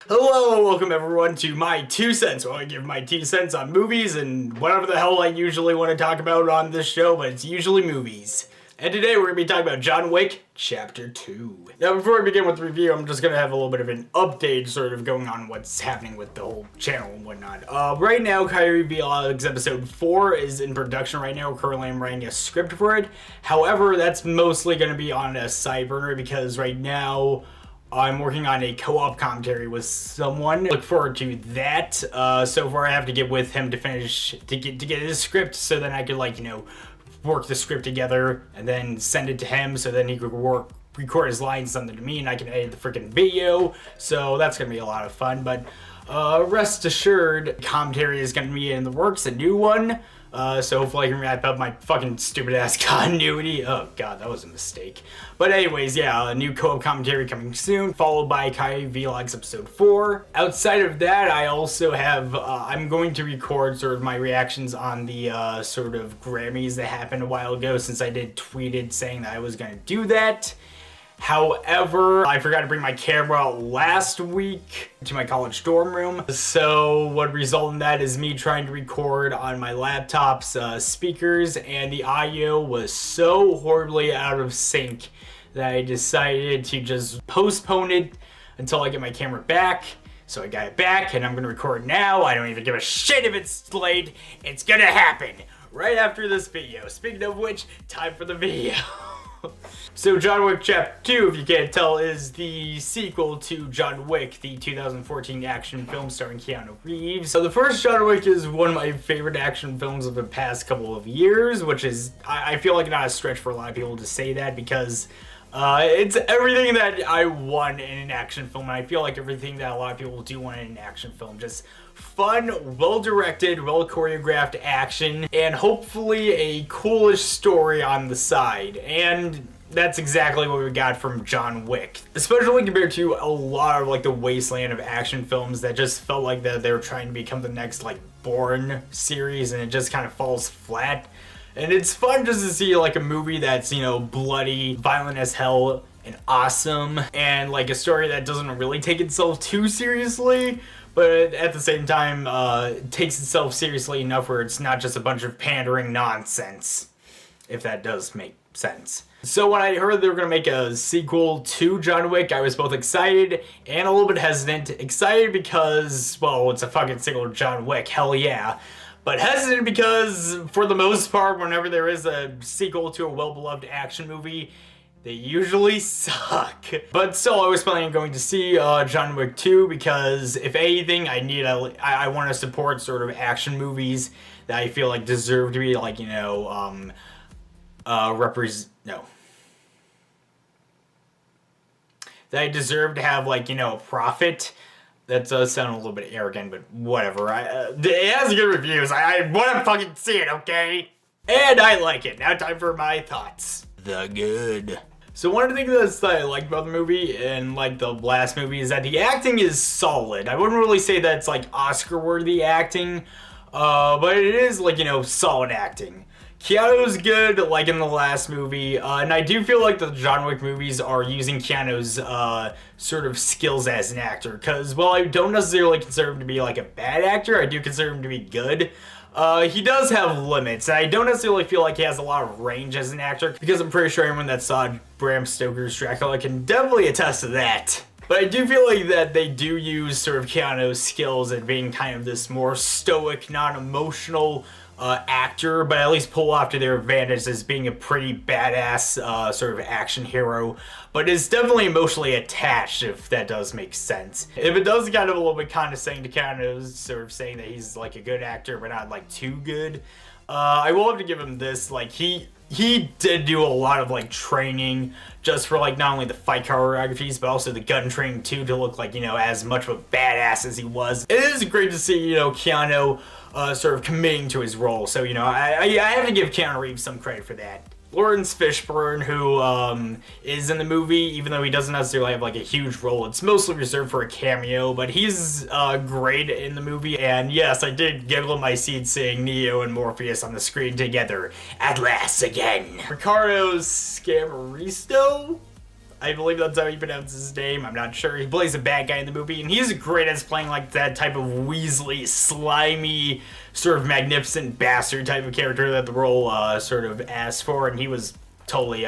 Hello, welcome everyone to my 2 cents. Well, I give my 2 cents on movies and whatever the hell I usually want to talk about on this show, but it's usually movies. And today we're going to be talking about John Wick, Chapter 2. Now, before we begin with the review, I'm just going to have a little bit of an update sort of going on what's happening with the whole channel and whatnot. Right now, Kyrie Vlogs Episode 4 is in production right now. Currently, I'm writing a script for it. However, that's mostly going to be on a side burner because right now, I'm working on a co-op commentary with someone. Look forward to that. So far I have to get with him to get his script so then I could work the script together and then send it to him so then he could record his lines, send them to me, and I can edit the freaking video. So that's gonna be a lot of fun. But rest assured, commentary is gonna be in the works, a new one. So hopefully I can wrap up my fucking stupid ass continuity. Oh god, that was a mistake. But anyways, yeah, a new co-op commentary coming soon, followed by Kai Vlogs Episode 4. Outside of that, I also have, I'm going to record sort of my reactions on the sort of Grammys that happened a while ago, since I did tweeted saying that I was going to do that. However, I forgot to bring my camera last week to my college dorm room. So what resulted in that is me trying to record on my laptop's speakers, and the audio was so horribly out of sync that I decided to just postpone it until I get my camera back. So I got it back and I'm gonna record now. I don't even give a shit if it's delayed. It's gonna happen right after this video. Speaking of which, time for the video. So John Wick Chapter 2, if you can't tell, is the sequel to John Wick, the 2014 action film starring Keanu Reeves. So the first John Wick is one of my favorite action films of the past couple of years, which is, I feel like not a stretch for a lot of people to say that, because it's everything that I want in an action film, and I feel like everything that a lot of people do want in an action film. Just fun, well-directed, well-choreographed action, and hopefully a coolish story on the side. And that's exactly what we got from John Wick. Especially compared to a lot of the wasteland of action films that just felt like that they were trying to become the next Bourne series, and it just kind of falls flat. And it's fun just to see a movie that's, bloody, violent as hell, and awesome, and a story that doesn't really take itself too seriously, but at the same time takes itself seriously enough where it's not just a bunch of pandering nonsense, if that does make sense. So when I heard they were going to make a sequel to John Wick, I was both excited and a little bit hesitant. Excited because, well, it's a fucking sequel to John Wick, hell yeah. But hesitant because, for the most part, whenever there is a sequel to a well-beloved action movie, they usually suck. But still, I was planning on going to see John Wick 2 because, if anything, I want to support sort of action movies that I feel deserve to be that I deserve to have a profit. That does sound a little bit arrogant, but whatever. It has good reviews. I want to fucking see it, okay? And I like it. Now time for my thoughts. The good. So one of the things that I liked about the movie and the last movie is that the acting is solid. I wouldn't really say that it's Oscar-worthy acting, but it is solid acting. Keanu's good, in the last movie, and I do feel like the John Wick movies are using Keanu's sort of skills as an actor, because, well, I don't necessarily consider him to be a bad actor. I do consider him to be good. He does have limits, and I don't necessarily feel like he has a lot of range as an actor, because I'm pretty sure anyone that saw Bram Stoker's Dracula can definitely attest to that. But I do feel like that they do use sort of Keanu's skills at being kind of this more stoic, non-emotional actor, but at least pull off to their advantage as being a pretty badass sort of action hero, but is definitely emotionally attached, if that does make sense. If it does kind of a little bit condescending to Keanu, sort of saying that he's a good actor but not too good, I will have to give him this. He did do a lot of training just for not only the fight choreographies but also the gun training too, to look as much of a badass as he was. It is great to see Keanu sort of committing to his role, so I have to give Keanu Reeves some credit for that. Lawrence Fishburne, who is in the movie, even though he doesn't necessarily have like a huge role. It's mostly reserved for a cameo, but he's great in the movie. And yes, I did giggle in my seat seeing Neo and Morpheus on the screen together at last again. Ricardo Scamaristo? I believe that's how he pronounces his name. I'm not sure. He plays a bad guy in the movie, and he's great as playing like that type of weaselly, slimy, sort of magnificent bastard type of character that the role sort of asked for, and he was totally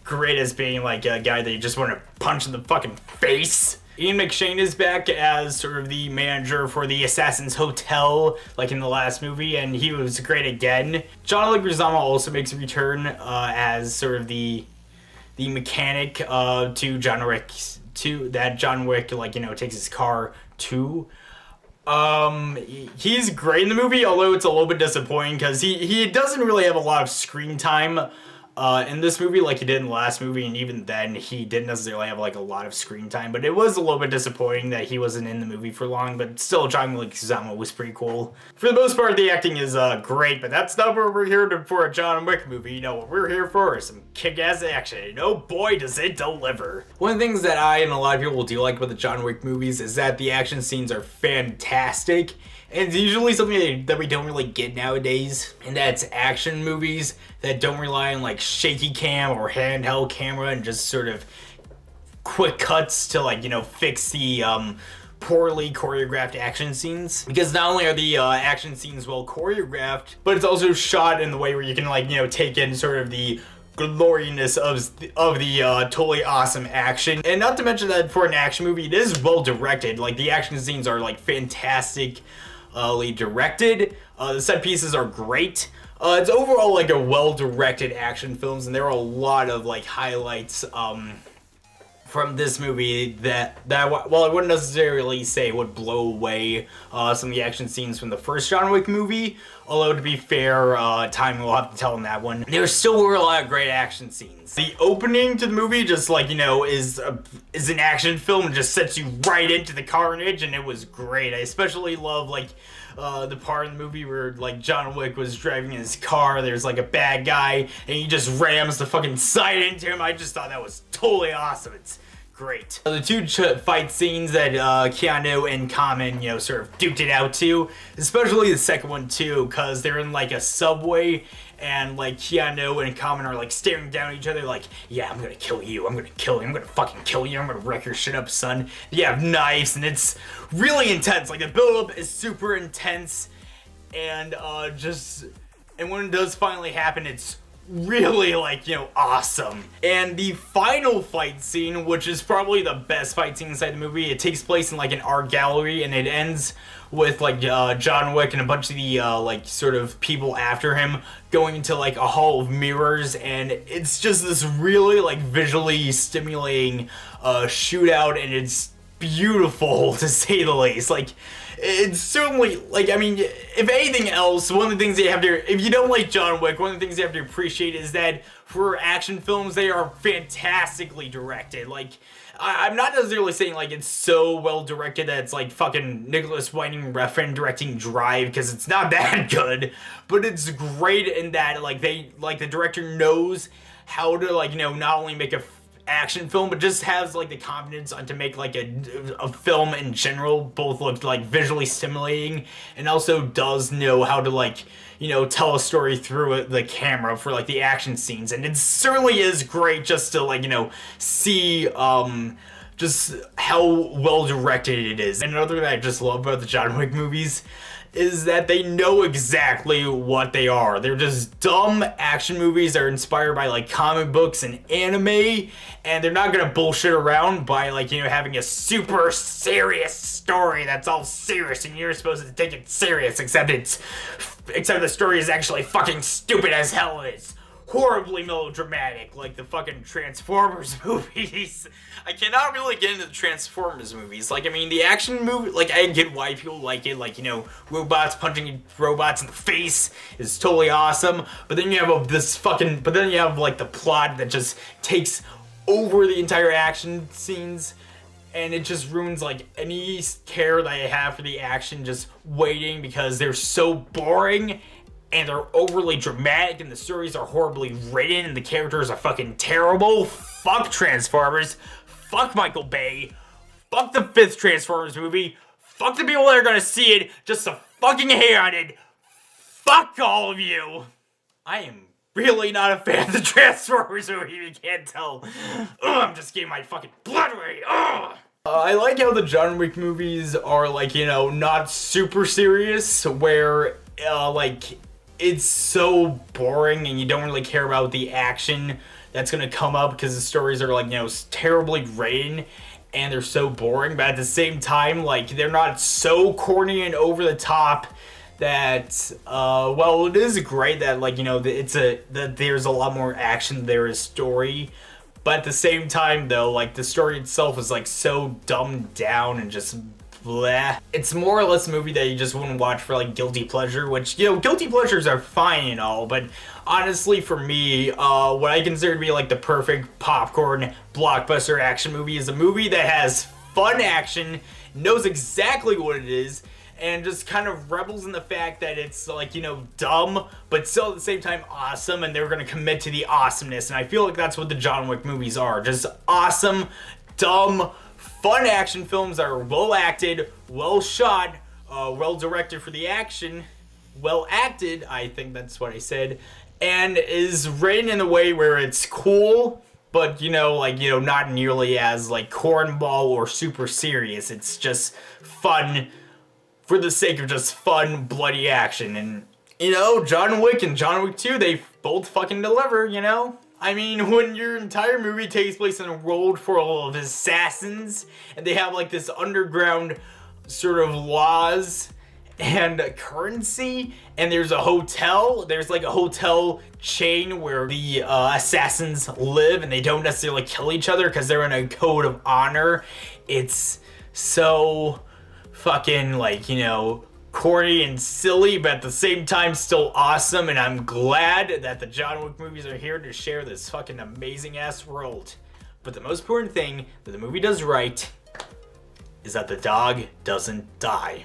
great as being like a guy that you just want to punch in the fucking face. Ian McShane is back as sort of the manager for the Assassin's Hotel, like in the last movie, and he was great again. John Leguizamo also makes a return as sort of the mechanic to John Wick, John Wick, like, you know, takes his car to. He's great in the movie, although it's a little bit disappointing because he doesn't really have a lot of screen time in this movie like he did in the last movie, and even then he didn't necessarily have like a lot of screen time, but it was a little bit disappointing that he wasn't in the movie for long. But still, John Leguizamo was pretty cool. For the most part, the acting is great, but that's not what we're here for a John Wick movie. You know what we're here for is some kick-ass action, and oh boy does it deliver. One of the things that I and a lot of people do like about the John Wick movies is that the action scenes are fantastic. And it's usually something that we don't really get nowadays, and that's action movies that don't rely on like shaky cam or handheld camera and just sort of quick cuts to, like, you know, fix the poorly choreographed action scenes. Because not only are the action scenes well choreographed, but it's also shot in the way where you can, like, you know, take in sort of the gloriness of the totally awesome action. And not to mention that for an action movie, it is well directed. Like, the action scenes are like fantastically directed. The set pieces are great. It's overall like a well-directed action films, and there are a lot of like highlights from this movie that well, I wouldn't necessarily say would blow away some of the action scenes from the first John Wick movie. Although, to be fair, time will have to tell on that one. There still were a lot of great action scenes. The opening to the movie just, like, you know, is an action film and just sets you right into the carnage, and it was great. I especially love, like, the part in the movie where, like, John Wick was driving his car, there's like a bad guy, and he just rams the fucking side into him. I just thought that was totally awesome. It's great. The two fight scenes that Keanu and Common, you know, sort of duked it out to, especially the second one too, because they're in like a subway, and like Keanu and Common are like staring down at each other like, yeah, I'm gonna kill you, I'm gonna kill you, I'm gonna fucking kill you, I'm gonna wreck your shit up, son. You have knives, and it's really intense. Like, the build-up is super intense, and when it does finally happen, it's really, like, you know, awesome. And the final fight scene, which is probably the best fight scene inside the movie, it takes place in like an art gallery, and it ends with like John Wick and a bunch of the like sort of people after him going into like a hall of mirrors, and it's just this really like visually stimulating shootout, and it's beautiful to say the least. Like, it's certainly, like, I mean, if anything else, one of the things you have to, if you don't like John Wick, one of the things you have to appreciate is that for action films, they are fantastically directed. Like, I'm not necessarily saying, like, it's so well directed that it's like fucking Nicholas Winding Refn directing Drive, because it's not that good, but it's great in that, like, the director knows how to, like, you know, not only make a action film, but just has like the confidence to make like a film in general both look like visually stimulating, and also does know how to, like, you know, tell a story through the camera for like the action scenes. And it certainly is great just to, like, you know, see just how well directed it is. And another thing I just love about the John Wick movies is that they know exactly what they are. They're just dumb action movies that are inspired by like comic books and anime, and they're not gonna bullshit around by, like, you know, having a super serious story that's all serious and you're supposed to take it serious, except the story is actually fucking stupid as hell. It's horribly melodramatic, like the fucking Transformers movies. I cannot really get into the Transformers movies. Like, I mean, the action movie, like, I get why people like it. Like, you know, robots punching robots in the face is totally awesome. But then you have like the plot that just takes over the entire action scenes, and it just ruins like any care that I have for the action just waiting, because they're so boring and they're overly dramatic, and the stories are horribly written, and the characters are fucking terrible. Fuck Transformers. Fuck Michael Bay. Fuck the 5th Transformers movie. Fuck the people that are gonna see it just to fucking hate on it. Fuck all of you. I am really not a fan of the Transformers movie, you can't tell. Ugh, I'm just getting my fucking blood ready. Ugh. I like how the John Wick movies are, like, you know, not super serious, where, like, it's so boring and you don't really care about the action that's gonna come up because the stories are, like, you know, terribly written and they're so boring, but at the same time, like, they're not so corny and over the top that, well, it is great that, like, you know, that there's a lot more action, there is story. But at the same time, though, like, the story itself is, like, so dumbed down and just bleh. It's more or less a movie that you just wouldn't watch for, like, guilty pleasure, which, you know, guilty pleasures are fine and all, but honestly, for me, what I consider to be, like, the perfect popcorn blockbuster action movie is a movie that has fun action, knows exactly what it is, and just kind of rebels in the fact that it's, like, you know, dumb, but still at the same time awesome, and they're gonna commit to the awesomeness, and I feel like that's what the John Wick movies are. Just awesome, dumb, fun action films that are well acted, well shot, well directed for the action, well acted, I think that's what I said, and is written in a way where it's cool, but, you know, like, you know, not nearly as, like, cornball or super serious. It's just fun for the sake of just fun, bloody action. And, you know, John Wick and John Wick 2, they both fucking deliver, you know? I mean, when your entire movie takes place in a world full of assassins, and they have, like, this underground sort of laws and currency, and there's a hotel, there's, like, a hotel chain where the assassins live, and they don't necessarily kill each other because they're in a code of honor. It's so fucking, like, you know, corny and silly, but at the same time still awesome, and I'm glad that the John Wick movies are here to share this fucking amazing ass world. But the most important thing that the movie does right is that the dog doesn't die.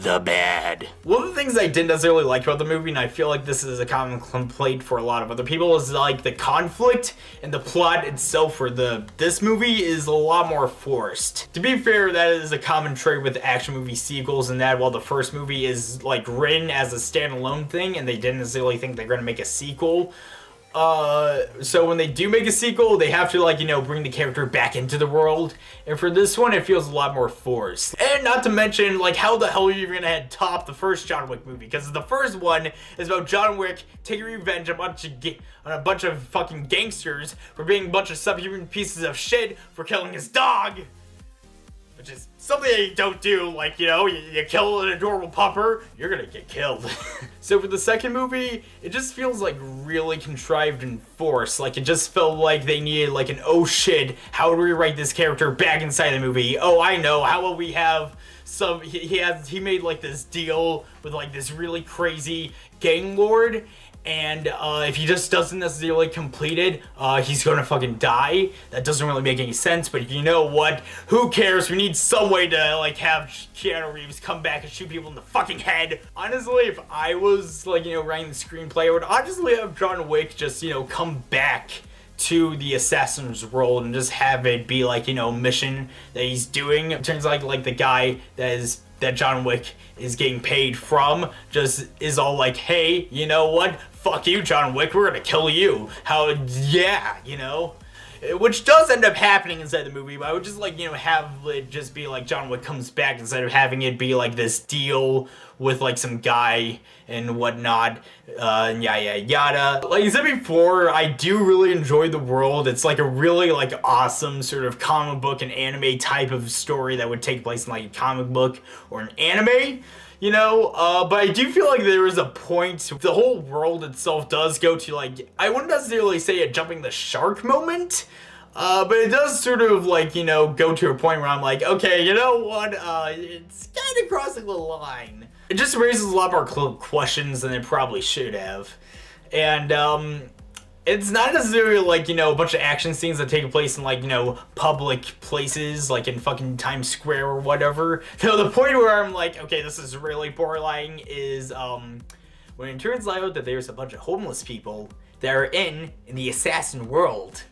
The bad. One of the things I didn't necessarily like about the movie, and I feel like this is a common complaint for a lot of other people, is like the conflict and the plot itself for this movie is a lot more forced. To be fair, that is a common trait with action movie sequels, and that while the first movie is, like, written as a standalone thing and they didn't necessarily think they're gonna make a sequel, so when they do make a sequel, they have to, like, you know, bring the character back into the world. And for this one, it feels a lot more forced. And not to mention, like, how the hell are you gonna top the first John Wick movie? Because the first one is about John Wick taking revenge on a bunch of fucking gangsters for being a bunch of subhuman pieces of shit for killing his dog. Which is something that you don't do, like, you know, you kill an adorable pupper, you're gonna get killed. So for the second movie, it just feels, like, really contrived and forced. Like, it just felt like they needed, like, an oh shit, how do we write this character back inside the movie? Oh, I know, how will we have some, he made, like, this deal with, like, this really crazy gang lord, and if he just doesn't necessarily complete it, he's gonna fucking die. That doesn't really make any sense, but you know what? Who cares? We need some way to, like, have Keanu Reeves come back and shoot people in the fucking head. Honestly, if I was, like, you know, writing the screenplay, I would honestly have John Wick just, you know, come back to the assassin's world and just have it be, like, you know, mission that he's doing. It turns out, like, the guy that John Wick is getting paid from just is all like, hey, you know what? Fuck you, John Wick, we're gonna kill you. How, yeah, you know? Which does end up happening inside the movie, but I would just, like, you know, have it just be like John Wick comes back instead of having it be like this deal with, like, some guy and whatnot, and yada yada. Like I said before, I do really enjoy the world. It's, like, a really, like, awesome sort of comic book and anime type of story that would take place in, like, a comic book or an anime. You know, but I do feel like there is a point. The whole world itself does go to, like, I wouldn't necessarily say a jumping the shark moment, but it does sort of, like, you know, go to a point where I'm like, okay, you know what, it's kind of crossing the line. It just raises a lot more questions than it probably should have. And, it's not necessarily, like, you know, a bunch of action scenes that take place in, like, you know, public places, like in fucking Times Square or whatever. So the point where I'm like, okay, this is really borderline is, when it turns out that there's a bunch of homeless people that are in the assassin world.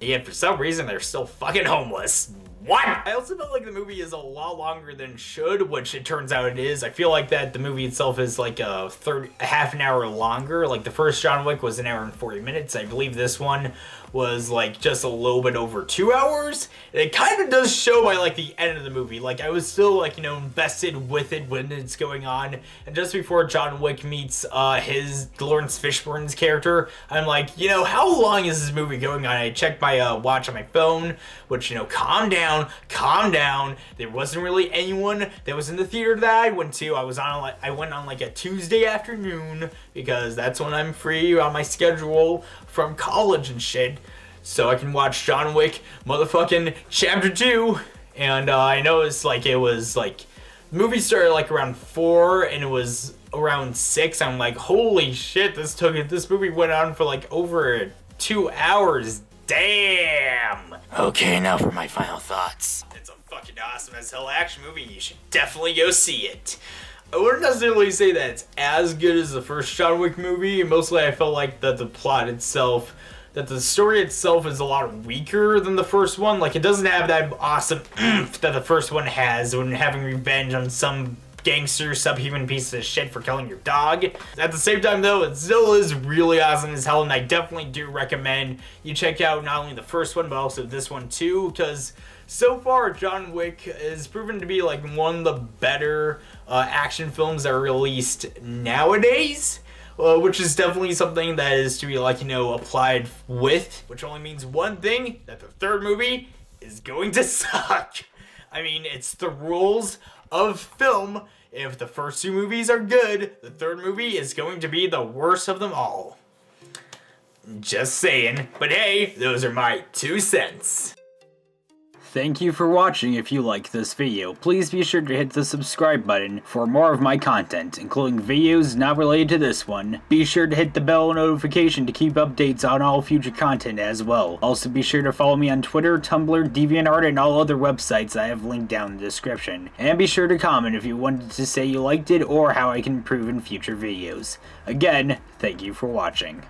Yet for some reason, they're still fucking homeless. What? I also felt like the movie is a lot longer than it should, which it turns out it is. I feel like that the movie itself is like a half an hour longer. Like the first John Wick was 1 hour and 40 minutes. I believe this one was like just a little bit over 2 hours. And it kind of does show by like the end of the movie. Like I was still like, invested with it when it's going on. And just before John Wick meets his Lawrence Fishburne's character, I'm like, how long is this movie going on? I checked my watch on my phone, which, calm down. There wasn't really anyone that was in the theater that I went to. I went on like a Tuesday afternoon because that's when I'm free on my schedule from college and shit. So I can watch John Wick motherfucking Chapter 2. And I noticed it was the movie started like around 4 and it was around 6. I'm like, holy shit, this movie went on for like over 2 hours. Damn! Okay, now for my final thoughts. It's a fucking awesome as hell action movie. You should definitely go see it. I wouldn't necessarily say that it's as good as the first John Wick movie. Mostly I felt like that the plot itself, that the story itself is a lot weaker than the first one. Like it doesn't have that awesome oomph that the first one has when having revenge on some gangster subhuman piece of shit for killing your dog. At the same time though, it still is really awesome as hell, and I definitely do recommend you check out not only the first one but also this one too, because so far John Wick is proven to be like one of the better action films that are released nowadays. Which is definitely something that is to be applied with, which only means one thing, that the third movie is going to suck. I mean, it's the rules of film. If the first 2 movies are good, the third movie is going to be the worst of them all. Just saying. But hey, those are my 2 cents. Thank you for watching. If you liked this video, please be sure to hit the subscribe button for more of my content, including videos not related to this one. Be sure to hit the bell notification to keep updates on all future content as well. Also be sure to follow me on Twitter, Tumblr, DeviantArt, and all other websites I have linked down in the description. And be sure to comment if you wanted to say you liked it or how I can improve in future videos. Again, thank you for watching.